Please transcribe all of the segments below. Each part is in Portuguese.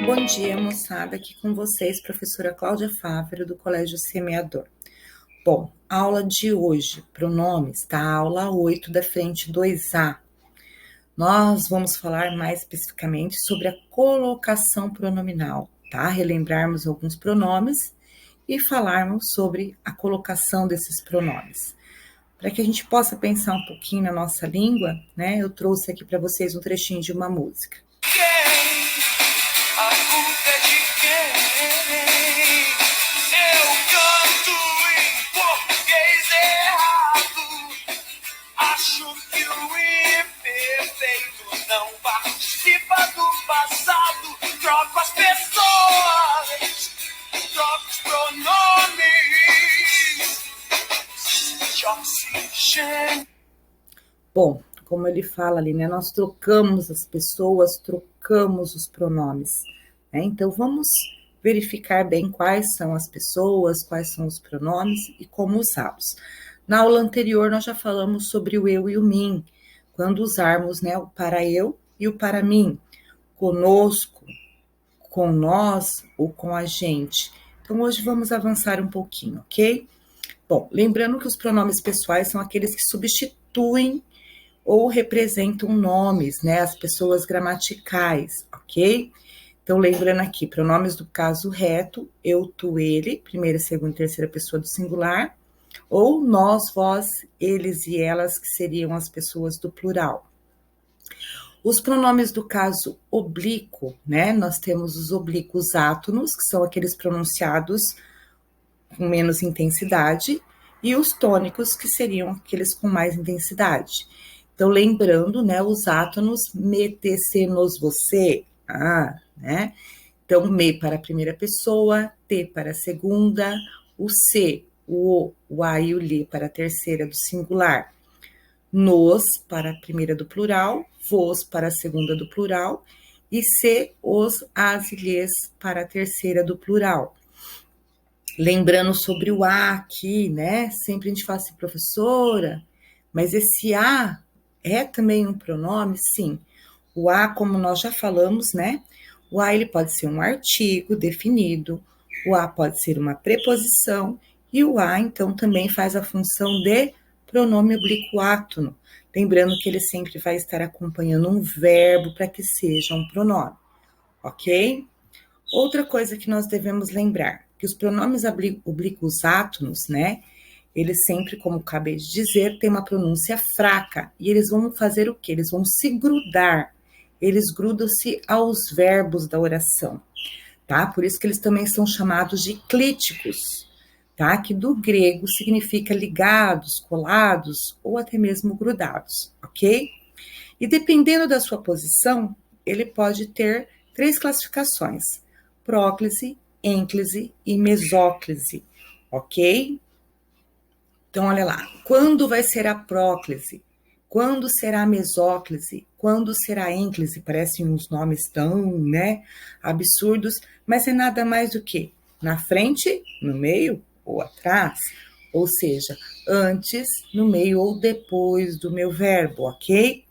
Bom dia, moçada, aqui com vocês, professora Cláudia Fávero, do Colégio Semeador. Bom, aula de hoje, pronomes, tá? Aula 8 da frente 2A. Nós vamos falar mais especificamente sobre a colocação pronominal, tá? Relembrarmos alguns pronomes e falarmos sobre a colocação desses pronomes. Para que a gente possa pensar um pouquinho na nossa língua, né? Eu trouxe aqui para vocês um trechinho de uma música. A culpa é de quem? Eu canto em português errado. Acho que o imperfeito não participa do passado. Troco as pessoas, troco os pronomes. Bom, como ele fala ali, né? Nós trocamos as pessoas, trocamos os pronomes, né? Então, vamos verificar bem quais são as pessoas, quais são os pronomes e como usá-los. Na aula anterior, nós já falamos sobre o eu e o mim, quando usarmos, né, o para eu e o para mim, conosco, com nós ou com a gente. Então, hoje vamos avançar um pouquinho, ok? Bom, lembrando que os pronomes pessoais são aqueles que substituem ou representam nomes, né, as pessoas gramaticais, ok? Então, lembrando aqui, pronomes do caso reto, eu, tu, ele, primeira, segunda e terceira pessoa do singular, ou nós, vós, eles e elas, que seriam as pessoas do plural. Os pronomes do caso oblíquo, né, nós temos os oblíquos átonos, que são aqueles pronunciados com menos intensidade, e os tônicos, que seriam aqueles com mais intensidade. Então, lembrando, né, os átonos, me, te, se, nos, você, né? Então, me para a primeira pessoa, te para a segunda, o se, o a e o lhe para a terceira do singular, nos para a primeira do plural, vos para a segunda do plural, e se, os, as e lhes para a terceira do plural. Lembrando sobre o a aqui, né? Sempre a gente fala assim, professora, mas esse a é também um pronome? Sim. O a, como nós já falamos, né? O a ele pode ser um artigo definido, o a pode ser uma preposição, e o a, então, também faz a função de pronome oblíquo átono. Lembrando que ele sempre vai estar acompanhando um verbo para que seja um pronome, ok? Outra coisa que nós devemos lembrar, que os pronomes oblíquos átonos, né, eles sempre, como acabei de dizer, têm uma pronúncia fraca, e eles vão fazer o quê? Eles vão se grudar, eles grudam-se aos verbos da oração, tá? Por isso que eles também são chamados de clíticos, tá? Que do grego significa ligados, colados, ou até mesmo grudados, ok? E dependendo da sua posição, ele pode ter 3 classificações: próclise, ênclise e mesóclise, ok? Então, olha lá, quando vai ser a próclise? Quando será a mesóclise? Quando será a ênclise? Parecem uns nomes tão, né, absurdos, mas é nada mais do que na frente, no meio ou atrás, ou seja, antes, no meio ou depois do meu verbo, ok?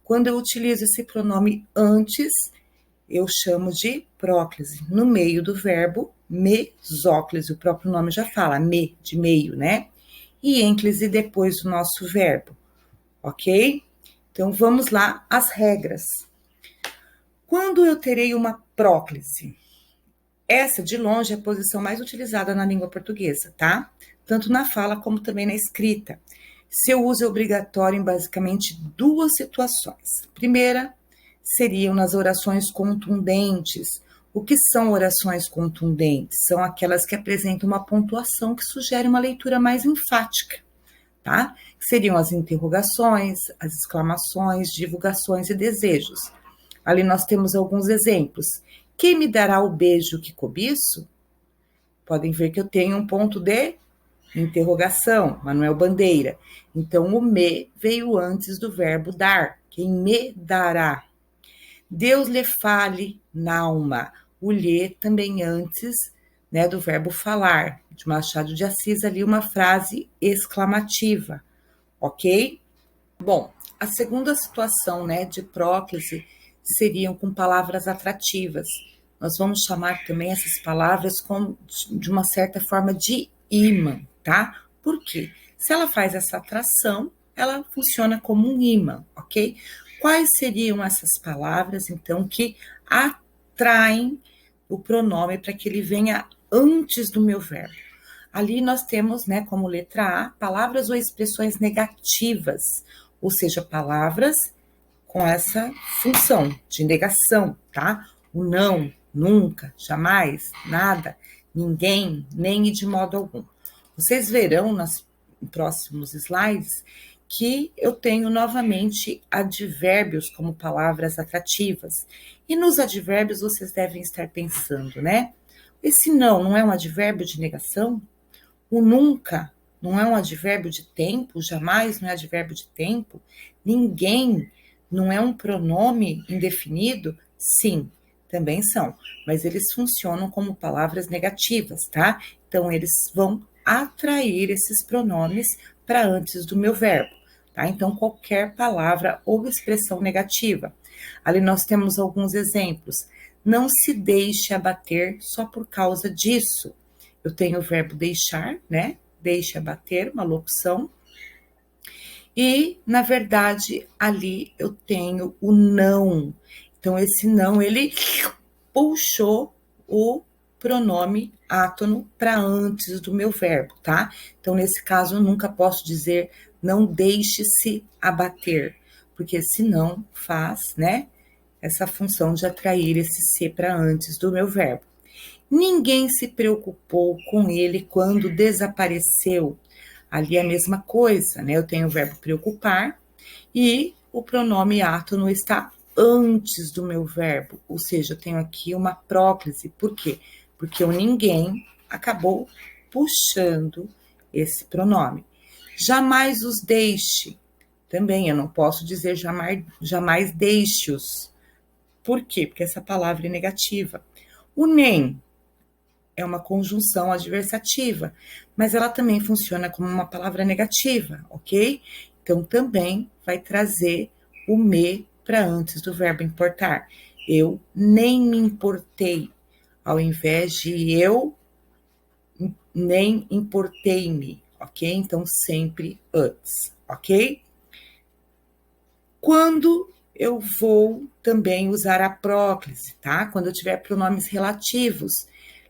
Quando eu utilizo esse pronome antes, eu chamo de próclise. No meio do verbo, mesóclise, o próprio nome já fala, me, de meio, né? E ênclise depois do nosso verbo, ok? Então, vamos lá, as regras. Quando eu terei uma próclise? Essa, de longe, é a posição mais utilizada na língua portuguesa, tá? Tanto na fala como também na escrita. Seu uso é obrigatório em basicamente 2 situações. Primeira, seriam nas orações contundentes. O que são orações contundentes? São aquelas que apresentam uma pontuação que sugere uma leitura mais enfática, tá? Que seriam as interrogações, as exclamações, divulgações e desejos. Ali nós temos alguns exemplos. Quem me dará o beijo que cobiço? Podem ver que eu tenho um ponto de interrogação, Manuel Bandeira. Então, o me veio antes do verbo dar. Quem me dará? Deus lhe fale na alma. O lhe também antes, né, do verbo falar. De Machado de Assis, ali uma frase exclamativa, ok? Bom, a segunda situação, né, de próclise seriam com palavras atrativas. nós vamos chamar também essas palavras de uma certa forma de imã, tá? Por quê? Se ela faz essa atração, ela funciona como um imã, ok? Quais seriam essas palavras, então, que atraem o pronome para que ele venha antes do meu verbo? Ali nós temos, né, como letra A, palavras ou expressões negativas, ou seja, palavras com essa função de negação, tá? O não, nunca, jamais, nada, ninguém, nem e de modo algum. Vocês verão nos próximos slides que eu tenho novamente advérbios como palavras atrativas. E nos advérbios vocês devem estar pensando, né? Esse não é um advérbio de negação? O nunca não é um advérbio de tempo? Jamais não é advérbio de tempo? Ninguém não é um pronome indefinido? Sim, também são, mas eles funcionam como palavras negativas, tá? Então, eles vão atrair esses pronomes para antes do meu verbo, tá? Então, qualquer palavra ou expressão negativa. Ali nós temos alguns exemplos. Não se deixe abater só por causa disso. Eu tenho o verbo deixar, né? Deixe abater, uma locução. E, na verdade, ali eu tenho o não. Então, esse não, ele puxou o pronome átono para antes do meu verbo, tá? Então, nesse caso, eu nunca posso dizer não deixe-se abater, porque senão faz, né, essa função de atrair esse se para antes do meu verbo. Ninguém se preocupou com ele quando desapareceu. Ali é a mesma coisa, né? Eu tenho o verbo preocupar e o pronome átono está antes do meu verbo, ou seja, eu tenho aqui uma próclise. Por quê? Porque o ninguém acabou puxando esse pronome. Jamais os deixe. Também eu não posso dizer jamais deixe-os. Por quê? Porque essa palavra é negativa. O nem é uma conjunção adversativa, mas ela também funciona como uma palavra negativa, ok? Então, também vai trazer o me para antes do verbo importar. Eu nem me importei, ao invés de eu nem importei-me, ok? Então, sempre antes, ok? Quando eu vou também usar a próclise, tá? Quando eu tiver pronomes relativos,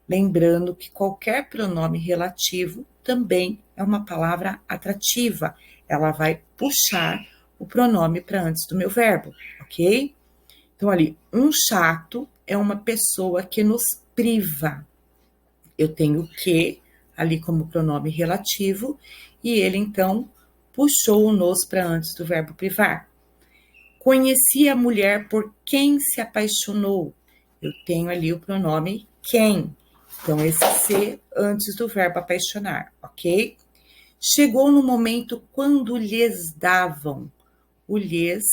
lembrando que qualquer pronome relativo também é uma palavra atrativa. Ela vai puxar o pronome para antes do meu verbo, ok? Então, ali, um chato é uma pessoa que nos priva. Eu tenho que ali como pronome relativo e ele, então, puxou o nos para antes do verbo privar. Conheci a mulher por quem se apaixonou. Eu tenho ali o pronome quem. Então, esse se antes do verbo apaixonar, ok? Chegou no momento quando lhes davam. O lhes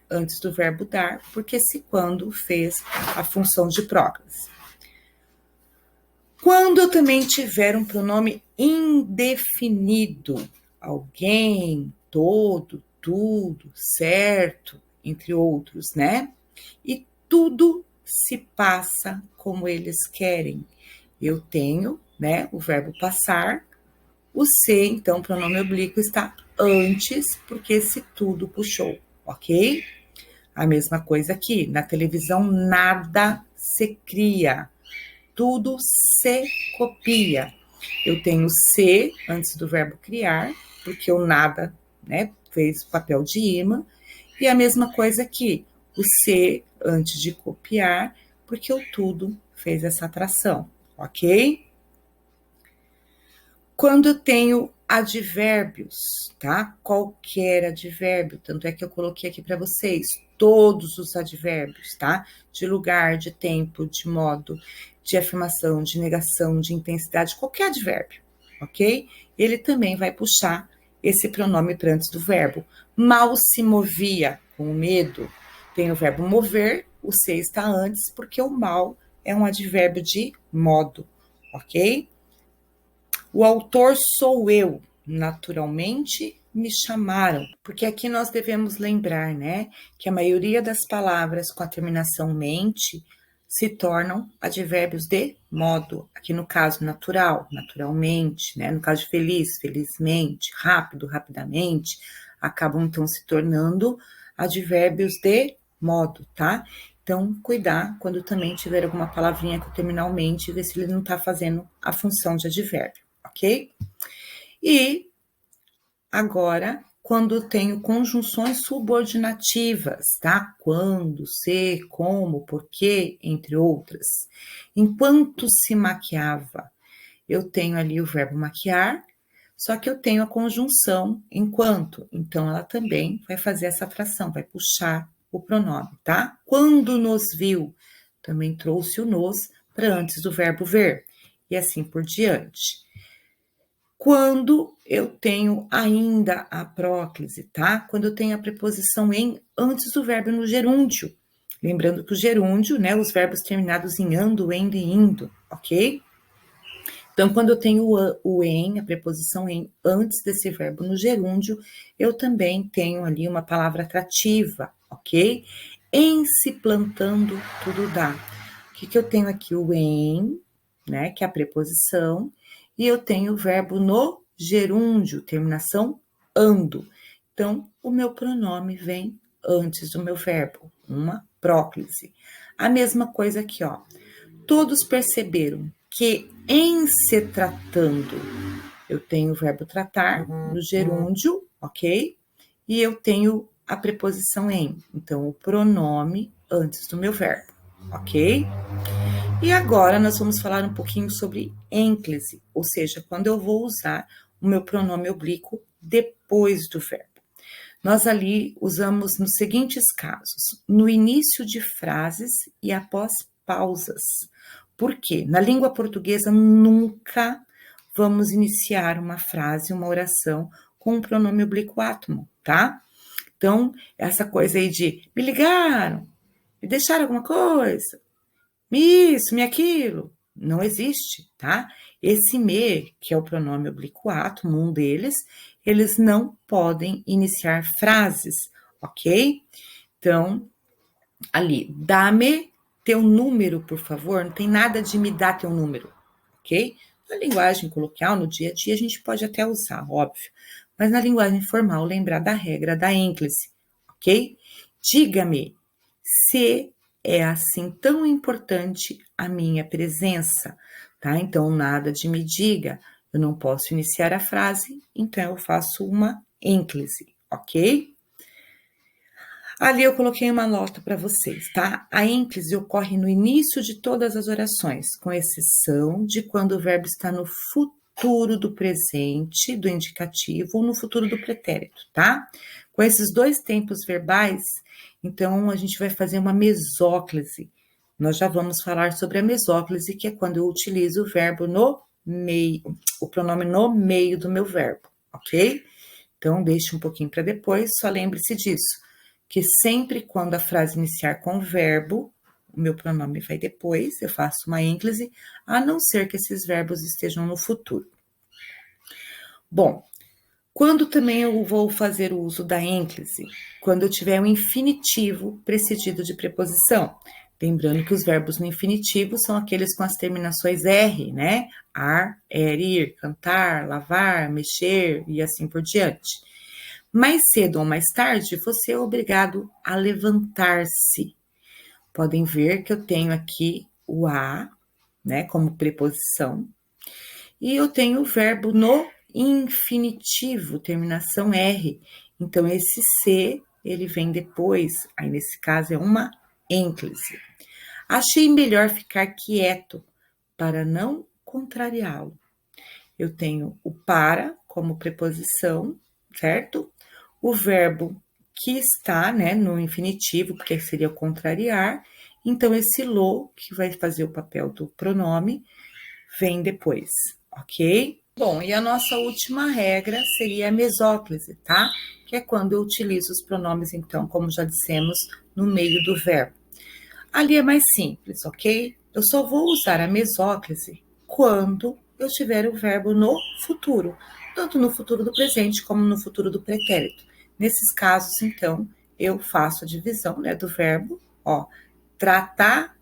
antes do verbo dar, porque esse quando fez a função de próclise. Quando eu também tiver um pronome indefinido, alguém, todo, tudo, certo, entre outros, né? E tudo se passa como eles querem. Eu tenho, né, o verbo passar, o se, então, pronome oblíquo está antes, porque esse tudo puxou, ok? A mesma coisa aqui, na televisão nada se cria, tudo se copia. Eu tenho se antes do verbo criar, porque o nada, né, fez o papel de imã, e a mesma coisa aqui, o se antes de copiar, porque o tudo fez essa atração, ok? Quando eu tenho advérbios, tá? Qualquer advérbio, tanto é que eu coloquei aqui para vocês todos os advérbios, tá? De lugar, de tempo, de modo, de afirmação, de negação, de intensidade, qualquer advérbio, ok? Ele também vai puxar esse pronome para antes do verbo. Mal se movia, com medo. Tem o verbo mover, o se está antes, porque o mal é um advérbio de modo, ok? O autor sou eu, naturalmente me chamaram, porque aqui nós devemos lembrar, né, que a maioria das palavras com a terminação mente, se tornam advérbios de modo. Aqui no caso natural, naturalmente, né? No caso de feliz, felizmente, rápido, rapidamente, acabam então se tornando advérbios de modo, tá? Então, cuidar quando também tiver alguma palavrinha com terminalmente, ver se ele não está fazendo a função de advérbio, ok? E agora, quando tenho conjunções subordinativas, tá? Quando, se, como, porquê, entre outras. Enquanto se maquiava, eu tenho ali o verbo maquiar, só que eu tenho a conjunção enquanto. Então, ela também vai fazer essa fração, vai puxar o pronome, tá? Quando nos viu, também trouxe o nos para antes do verbo ver. E assim por diante. Quando eu tenho ainda a próclise, tá? Quando eu tenho a preposição em antes do verbo no gerúndio. Lembrando que o gerúndio, né, os verbos terminados em ando, endo e indo, ok? Então, quando eu tenho o em, a preposição em, antes desse verbo no gerúndio, eu também tenho ali uma palavra atrativa, ok? Em se plantando, tudo dá. O que eu tenho aqui? O em, né, que é a preposição, e eu tenho o verbo no gerúndio, terminação ando. Então, o meu pronome vem antes do meu verbo, uma próclise. A mesma coisa aqui, ó. Todos perceberam que em se tratando, eu tenho o verbo tratar no gerúndio, ok? E eu tenho a preposição em, então o pronome antes do meu verbo, ok? E agora nós vamos falar um pouquinho sobre ênclise, ou seja, quando eu vou usar o meu pronome oblíquo depois do verbo. Nós ali usamos nos seguintes casos: no início de frases e após pausas. Por quê? Na língua portuguesa, nunca vamos iniciar uma frase, uma oração com um pronome oblíquo átomo, tá? Então, essa coisa aí de me ligaram, me deixaram alguma coisa, me isso, me aquilo, não existe, tá? Esse me, que é o pronome oblíquo átomo, um deles, eles não podem iniciar frases, ok? Então, ali, dá-me teu número, por favor. Não tem nada de me dar teu número, ok? Na linguagem coloquial, no dia a dia, a gente pode até usar, óbvio. Mas na linguagem formal, lembrar da regra da ênclise, ok? Diga-me se é assim tão importante a minha presença, tá? Então, nada de me diga. Eu não posso iniciar a frase, então eu faço uma ênclise, ok? Ali eu coloquei uma nota para vocês, tá? A ênclise ocorre no início de todas as orações, com exceção de quando o verbo está no futuro do presente, do indicativo, ou no futuro do pretérito, tá? Com esses dois tempos verbais, então a gente vai fazer uma mesóclise. Nós já vamos falar sobre a mesóclise, que é quando eu utilizo o verbo no meio, o pronome no meio do meu verbo, ok? Então, deixe um pouquinho para depois, só lembre-se disso, que sempre quando a frase iniciar com verbo, o meu pronome vai depois, eu faço uma ênclise, a não ser que esses verbos estejam no futuro. Bom, quando também eu vou fazer o uso da ênclise? Quando eu tiver um infinitivo precedido de preposição. Lembrando que os verbos no infinitivo são aqueles com as terminações R, né? Ar, ir, cantar, lavar, mexer e assim por diante. Mais cedo ou mais tarde, você é obrigado a levantar-se. Podem ver que eu tenho aqui o a, né, como preposição, e eu tenho o verbo no infinitivo, terminação R. Então, esse se, ele vem depois, aí nesse caso é uma ênclise. Achei melhor ficar quieto para não contrariá-lo. Eu tenho o para como preposição, certo? O verbo que está, né, no infinitivo, porque seria o contrariar. Então, esse lo, que vai fazer o papel do pronome, vem depois, ok? Bom, e a nossa última regra seria a mesóclise, tá? Que é quando eu utilizo os pronomes, então, como já dissemos, no meio do verbo. Ali é mais simples, ok? Eu só vou usar a mesóclise quando eu tiver o verbo no futuro, tanto no futuro do presente como no futuro do pretérito. Nesses casos, então, eu faço a divisão, né, do verbo, ó, tratar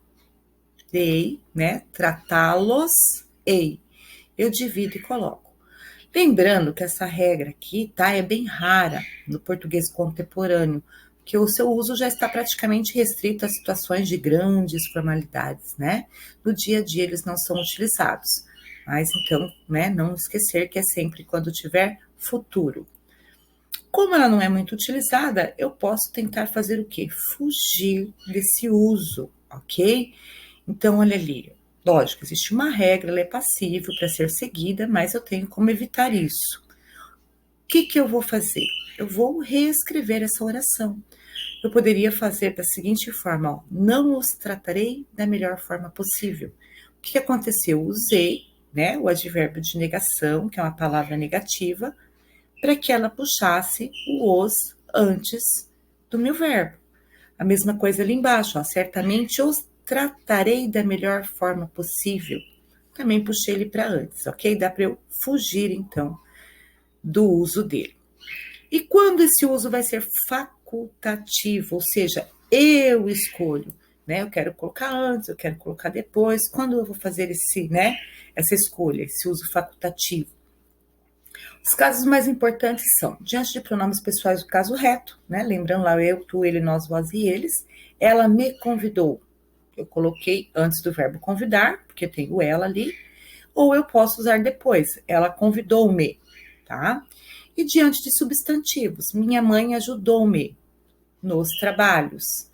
ei, né? Tratá-los-ei. Eu divido e coloco. Lembrando que essa regra aqui, tá, é bem rara no português contemporâneo, que o seu uso já está praticamente restrito a situações de grandes formalidades, né? No dia a dia eles não são utilizados. Mas então, né, não esquecer que é sempre quando tiver futuro. Como ela não é muito utilizada, eu posso tentar fazer o quê? Fugir desse uso, ok? Então, olha ali, lógico, existe uma regra, ela é passível para ser seguida, mas eu tenho como evitar isso. O que eu vou fazer? Eu vou reescrever essa oração. Eu poderia fazer da seguinte forma, ó, não os tratarei da melhor forma possível. O que aconteceu? Eu usei, né, o advérbio de negação, que é uma palavra negativa, para que ela puxasse o os antes do meu verbo. A mesma coisa ali embaixo, ó, certamente os tratarei da melhor forma possível. Também puxei ele para antes, ok? Dá para eu fugir, então, do uso dele. E quando esse uso vai ser facultativo, ou seja, eu escolho, né? Eu quero colocar antes, eu quero colocar depois. Quando eu vou fazer essa escolha, esse uso facultativo? Os casos mais importantes são, diante de pronomes pessoais, o caso reto, né? Lembrando lá, eu, tu, ele, nós, vós e eles. Ela me convidou. Eu coloquei antes do verbo convidar, porque tem o ela ali. Ou eu posso usar depois. Ela convidou-me, tá? E diante de substantivos, minha mãe ajudou-me nos trabalhos.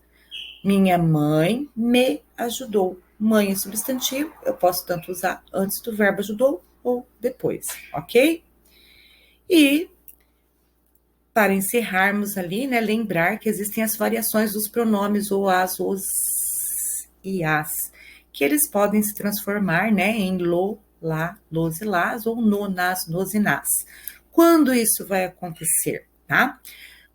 Minha mãe me ajudou. Mãe é substantivo, eu posso tanto usar antes do verbo ajudou ou depois, ok? E, para encerrarmos ali, né, lembrar que existem as variações dos pronomes o, as, os e as, que eles podem se transformar, né, em lo, lá, los e las, ou no, nas, nos e nas. Quando isso vai acontecer, tá?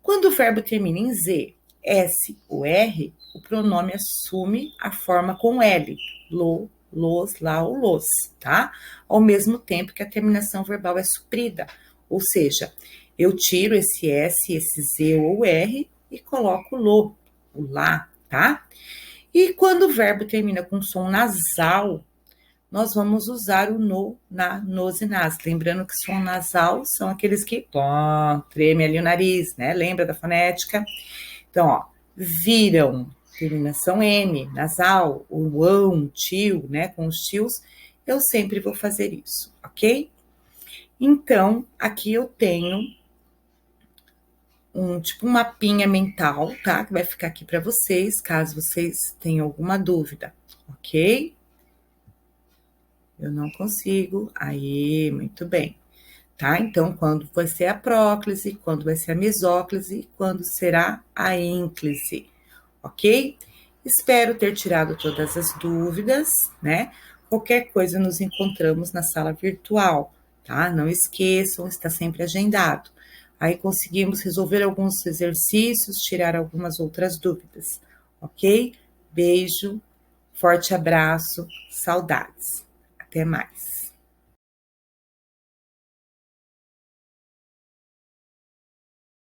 Quando o verbo termina em Z, S ou R, o pronome assume a forma com L, lo, los, lá ou los, tá? Ao mesmo tempo que a terminação verbal é suprida, ou seja, eu tiro esse S, esse Z ou R e coloco lo, o lá, tá? E quando o verbo termina com som nasal, nós vamos usar o no, na, nos e nas. Lembrando que som nasal são aqueles que treme ali o nariz, né? Lembra da fonética? Então, ó, viram, terminação N, nasal, o ão, tio, né? Com os tios, eu sempre vou fazer isso, ok? Então, aqui eu tenho tipo um mapinha mental, tá? Que vai ficar aqui para vocês, caso vocês tenham alguma dúvida, ok? Eu não consigo. Aí, muito bem. Tá? Então, quando vai ser a próclise, quando vai ser a mesóclise, quando será a ênclise, ok? Espero ter tirado todas as dúvidas, né? Qualquer coisa nos encontramos na sala virtual, tá? Não esqueçam, está sempre agendado. Aí conseguimos resolver alguns exercícios, tirar algumas outras dúvidas, ok? Beijo, forte abraço, saudades. Até mais.